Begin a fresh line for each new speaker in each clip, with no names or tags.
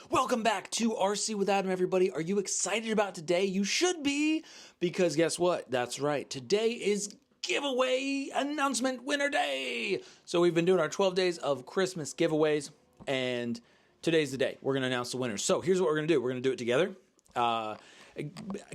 Welcome back to RC with Adam, everybody. Are you excited about today? You should be, because guess what? That's right. Today is giveaway announcement winner day. So we've been doing our 12 days of Christmas giveaways, and today's the day. We're going to announce the winners. So here's what we're going to do. We're going to do it together.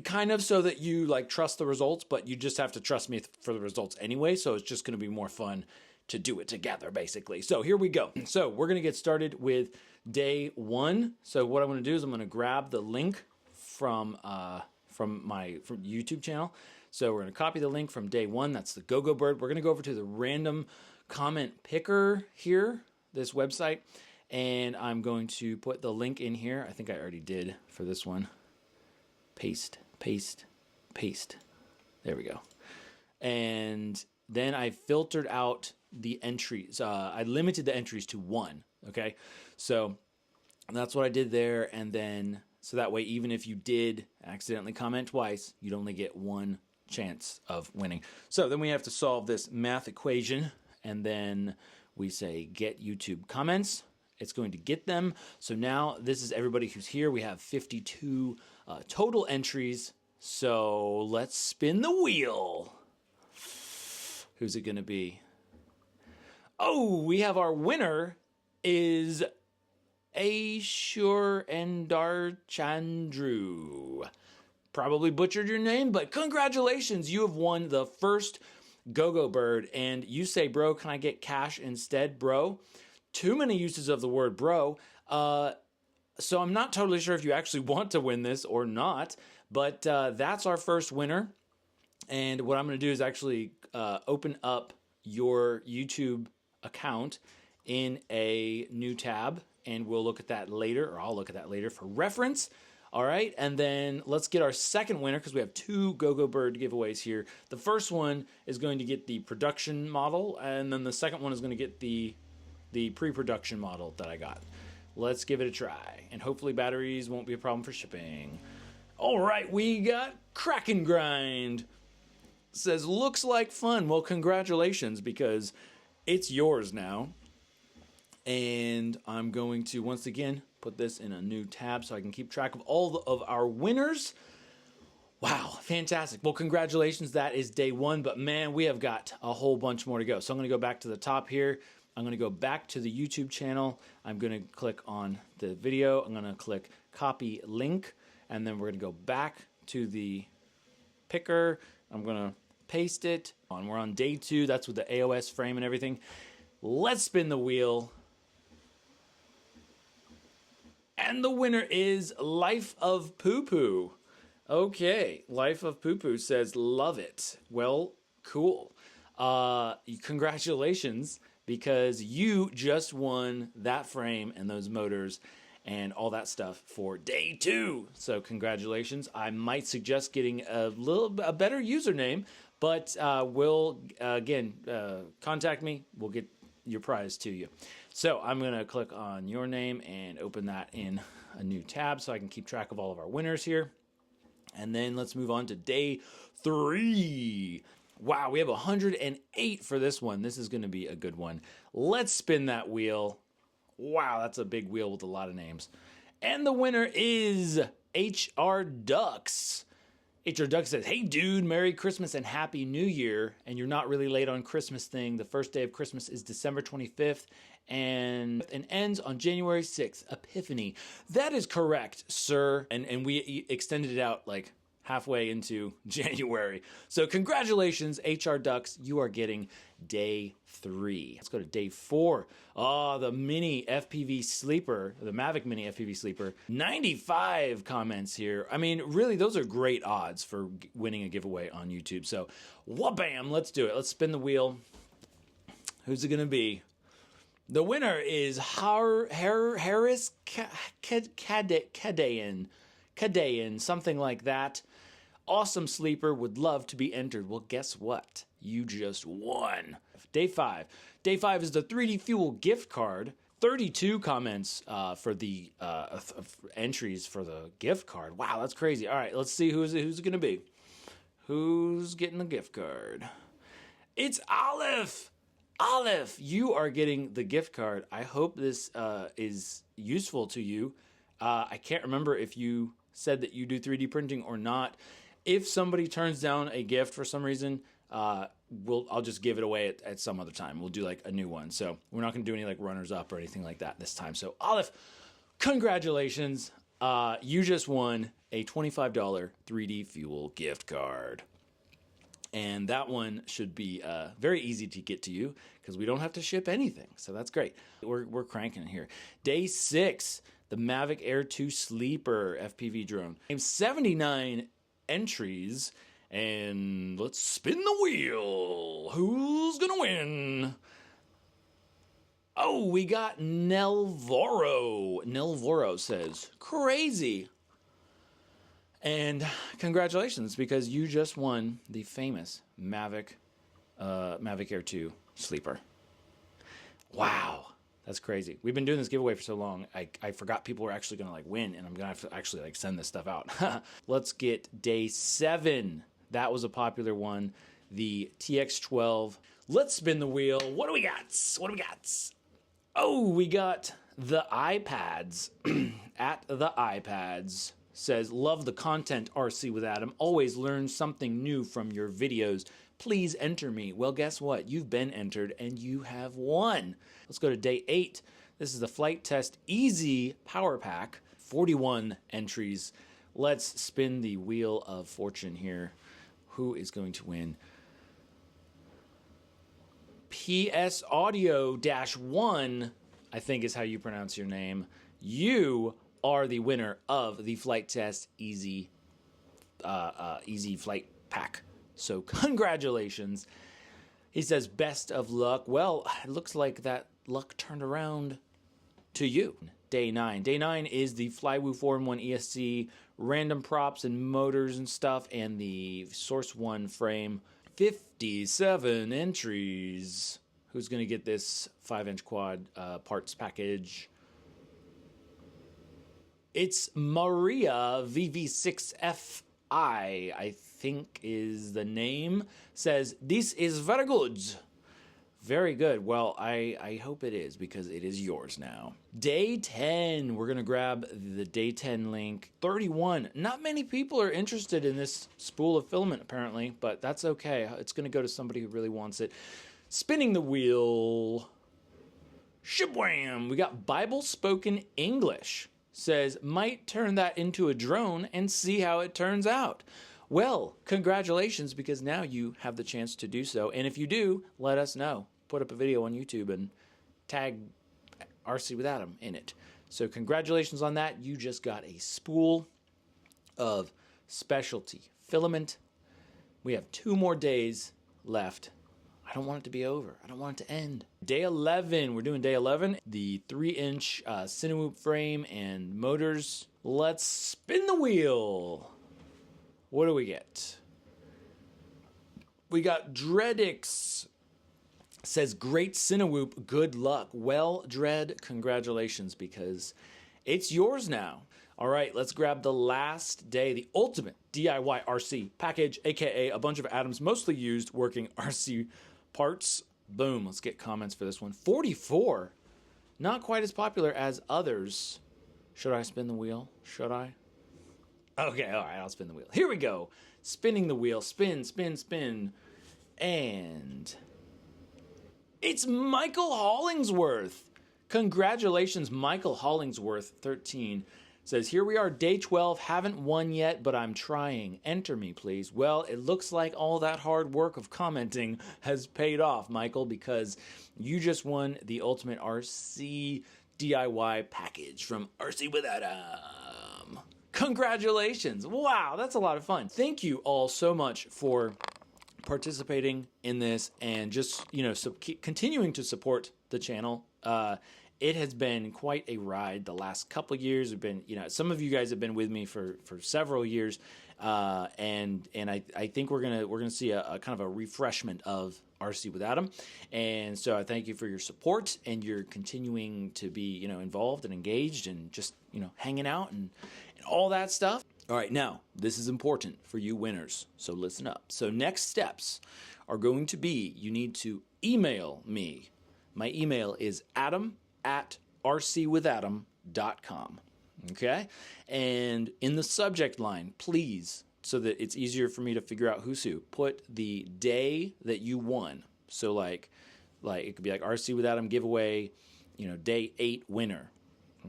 Kind of so that you trust the results, but you just have to trust me for the results anyway. So it's just going to be more fun to do it together, basically. So here we go. So we're going to get started with day one. So what I'm going to do is I'm going to grab the link from my YouTube channel. So we're going to copy the link from day one. That's the Go-Go Bird. We're going to go over to the random comment picker here, this website, and I'm going to put the link in here. I think I already did for this one. Paste, paste, paste. There we go. And then I filtered out the entries. I limited the entries to one. Okay. So that's what I did there. And then, so that way, even if you did accidentally comment twice, you'd only get one chance of winning. So then we have to solve this math equation. And then we say get YouTube comments. It's going to get them. So now this is everybody who's here. We have 52 total entries. So let's spin the wheel. Who's it going to be? Oh, we have our winner is Ashur Endar Chandru. Probably butchered your name, but congratulations. You have won the first Go-Go Bird. And you say, bro, can I get cash instead, bro? Too many uses of the word bro. So I'm not totally sure if you actually want to win this or not, but that's our first winner. And what I'm going to do is actually open up your YouTube account in a new tab, and we'll look at that later, or I'll look at that later for reference. All right, and then let's get our second winner, because we have two Go-Go Bird giveaways here. The first one is going to get the production model, and then the second one is going to get the pre-production model that I got. Let's give it a try, and hopefully batteries won't be a problem for shipping. All right, we got Crack and Grind. Says, looks like fun. Well, congratulations, because it's yours now. And I'm going to, once again, put this in a new tab so I can keep track of all of our winners. Wow, fantastic. Well, congratulations. That is day one, but man, we have got a whole bunch more to go. So I'm going to go back to the top here. I'm going to go back to the YouTube channel. I'm going to click on the video. I'm going to click copy link, and then we're going to go back to the picker. I'm going to paste it. We're on day two. That's with the AOS frame and everything. Let's spin the wheel. And the winner is Life of Poo Poo. Okay, Life of Poo Poo says, love it. Well, cool. Congratulations, because you just won that frame and those motors and all that stuff for day two. So congratulations. I might suggest getting a better username, but we'll, again, contact me. We'll get your prize to you. So I'm going to click on your name and open that in a new tab so I can keep track of all of our winners here. And then let's move on to day three. Wow, we have 108 for this one. This is going to be a good one. Let's spin that wheel. Wow, that's a big wheel with a lot of names. And the winner is HR Ducks. HR Ducks says, hey dude, Merry Christmas and Happy New Year. And you're not really late on Christmas thing. The first day of Christmas is December 25th and ends on January 6th, Epiphany. That is correct, sir. And we extended it out like halfway into January. So congratulations, HR Ducks. You are getting day three. Let's go to day four. Oh, the mini FPV sleeper, the Mavic mini FPV sleeper. 95 comments here. I mean, really, those are great odds for winning a giveaway on YouTube. So, wha-bam, let's do it. Let's spin the wheel. Who's it going to be? The winner is Harris Kadayan, something like that. Awesome sleeper, would love to be entered. Well, guess what? You just won. Day five. Day five is the 3D Fuel gift card. 32 comments for the entries for the gift card. Wow, that's crazy. All right, let's see who's it going to be. Who's getting the gift card? It's Olive. Olive, you are getting the gift card. I hope this is useful to you. I can't remember if you said that you do 3D printing or not. If somebody turns down a gift for some reason, I'll just give it away at some other time. We'll do like a new one. So we're not going to do any like runners up or anything like that this time. So Olive, congratulations. You just won a $25 3D Fuel gift card. And that one should be very easy to get to you because we don't have to ship anything. So that's great. We're cranking here. Day 6, the Mavic Air 2 Sleeper FPV drone. 79 entries. And let's spin the wheel. Who's going to win? Oh, we got Nelvoro. Nelvoro says, crazy. And congratulations, because you just won the famous Mavic Air 2 Sleeper. Wow, that's crazy. We've been doing this giveaway for so long, I forgot people were actually going to like win, and I'm going to have to actually like send this stuff out. Let's get day 7. That was a popular one, the TX12. Let's spin the wheel. What do we got? What do we got? Oh, we got the iPads. At the iPads says, love the content, RC with Adam. Always learn something new from your videos. Please enter me. Well, guess what? You've been entered and you have won. Let's go to day 8. This is the Flight Test Easy Power Pack. 41 entries. Let's spin the wheel of fortune here. Who is going to win? PS Audio-1, I think is how you pronounce your name. You are the winner of the Flight Test Easy Flight Pack. So congratulations. He says, best of luck. Well, it looks like that luck turned around to you. Day 9. Day 9 is the Flywoo 4-in-1 ESC, random props and motors and stuff, and the Source 1 frame. 57 entries. Who's going to get this 5-inch quad parts package? It's Maria VV6FI, I think is the name. Says, this is very good. Very good. Well, I hope it is, because it is yours now. Day 10. We're going to grab the day 10 link. 31. Not many people are interested in this spool of filament, apparently, but that's okay. It's going to go to somebody who really wants it. Spinning the wheel. Shabwam! We got Bible Spoken English. Says, might turn that into a drone and see how it turns out. Well, congratulations, because now you have the chance to do so. And if you do, let us know. Put up a video on YouTube and tag RC with Adam in it. So congratulations on that. You just got a spool of specialty filament. We have 2 more days left. I don't want it to be over. I don't want it to end. Day 11. We're doing day 11. The 3-inch Cinewoop frame and motors. Let's spin the wheel. What do we get? We got Dreadix. Says, great Cinewoop, good luck. Well, Dread, congratulations, because it's yours now. All right, let's grab the last day, the ultimate DIY RC package, aka a bunch of Adam's mostly used working RC parts. Boom, let's get comments for this one. 44, not quite as popular as others. Should I spin the wheel? Should I? Okay, all right, I'll spin the wheel. Here we go. Spinning the wheel, spin, spin, spin. And it's Michael Hollingsworth. Congratulations, Michael Hollingsworth, 13. Says, here we are, day 12. Haven't won yet, but I'm trying. Enter me, please. Well, it looks like all that hard work of commenting has paid off, Michael, because you just won the ultimate RC DIY package from RC with Adam. Congratulations. Wow, that's a lot of fun. Thank you all so much for participating in this and just, keep continuing to support the channel. It has been quite a ride the last couple of years. We've been, some of you guys have been with me for several years, and I think we're gonna see a kind of a refreshment of RC with Adam, and so I thank you for your support and your continuing to be involved and engaged and just hanging out and all that stuff. All right, now this is important for you winners, so listen up. So next steps are going to be, you need to email me. My email is adam@rcwithadam.com. Okay? And in the subject line, please, so that it's easier for me to figure out who's who, put the day that you won. So like it could be like RC with Adam giveaway, day 8 winner.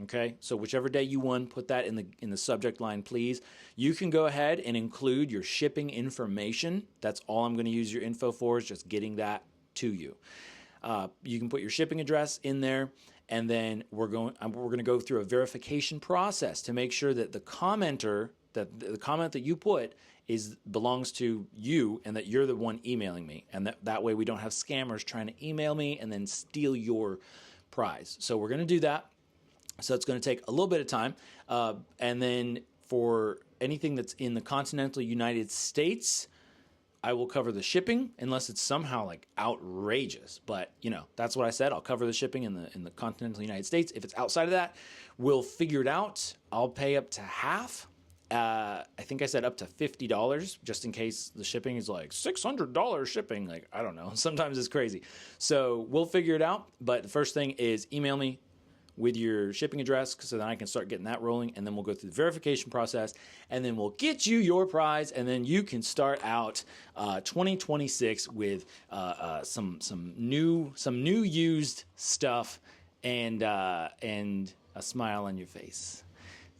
Okay, so whichever day you won, put that in the subject line, please. You can go ahead and include your shipping information. That's all I'm going to use your info for, is just getting that to you. You can put your shipping address in there, and then we're going to go through a verification process to make sure that the commenter, that the comment that you put belongs to you, and that you're the one emailing me, and that way we don't have scammers trying to email me and then steal your prize. So we're going to do that. So it's going to take a little bit of time. And then for anything that's in the continental United States, I will cover the shipping unless it's somehow like outrageous. But, that's what I said. I'll cover the shipping in the continental United States. If it's outside of that, we'll figure it out. I'll pay up to half. I think I said up to $50, just in case the shipping is like $600 shipping. Like, I don't know. Sometimes it's crazy. So we'll figure it out. But the first thing is email me with your shipping address, so then I can start getting that rolling, and then we'll go through the verification process, and then we'll get you your prize, and then you can start out 2026 with some new used stuff and a smile on your face.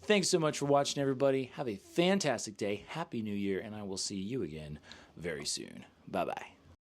Thanks so much for watching, everybody. Have a fantastic day. Happy New Year, and I will see you again very soon. Bye-bye.